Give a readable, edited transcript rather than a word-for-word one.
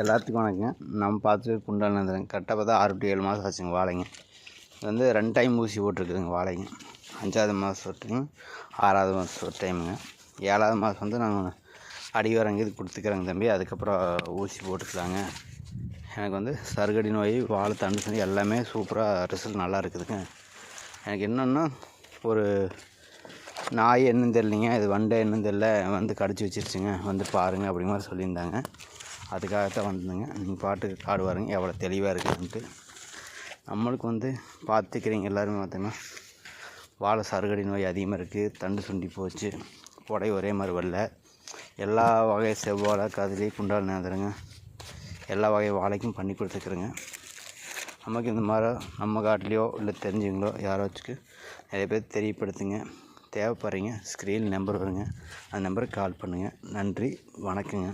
எல்லாத்துக்கும் வணக்கங்க. நம்ம பார்த்து குண்டால் நேந்திரங்க கரெக்டாக பார்த்தா 6 to 7 மாதம் ஆச்சுங்க வாழைங்க. இது வந்து 2 டைம் ஊசி போட்டிருக்குதுங்க வாழைங்க. 5ஆவது மாதம் ஒரு டைம், 6ஆவது மாதம் ஒரு டைமுங்க. 7ஆவது மாதம் வந்து நாங்கள் அடிவாரங்க இது கொடுத்துக்கிறேங்க தம்பி, அதுக்கப்புறம் ஊசி போட்டுக்கலாங்க. எனக்கு வந்து சருகடி நோய், வாழை தண்டு சனி எல்லாமே சூப்பராக ரிசல்ட் நல்லா இருக்குதுங்க. எனக்கு என்னென்னா ஒரு நாய் என்னன்னு தெரியலிங்க, இது வண்டை என்னன்னு தெரியல, வந்து கடிச்சு வச்சிருச்சுங்க, வந்து பாருங்கள் அப்படி மாதிரி சொல்லியிருந்தாங்க. அதுக்காகத்தான் வந்துங்க. நீங்கள் பாட்டுக்கு காடு வாருங்க எவ்வளோ தெளிவாக இருக்குதுன்ட்டு. நம்மளுக்கு வந்து பார்த்துக்கிறீங்க எல்லாருமே பார்த்தீங்கன்னா வாழை சருகடி நோய் அதிகமாக இருக்குது, தண்டு சுண்டி போச்சு, புடை ஒரே மாதிரி வரல. எல்லா வகை செவ்வாழை, கதிரி, குண்டால் நேந்திரங்க எல்லா வகை வாழைக்கும் பண்ணி கொடுத்துக்கிறேங்க. நமக்கு இந்த மாதிரி நம்ம காட்டிலையோ இல்லை தெரிஞ்சவங்களோ யாராச்சுக்கு நிறைய பேர் தெரியப்படுத்துங்க. தேவைப்படுறீங்க, ஸ்க்ரீன் நம்பர் வருங்க, அந்த நம்பருக்கு கால் பண்ணுங்கள். நன்றி, வணக்கங்க.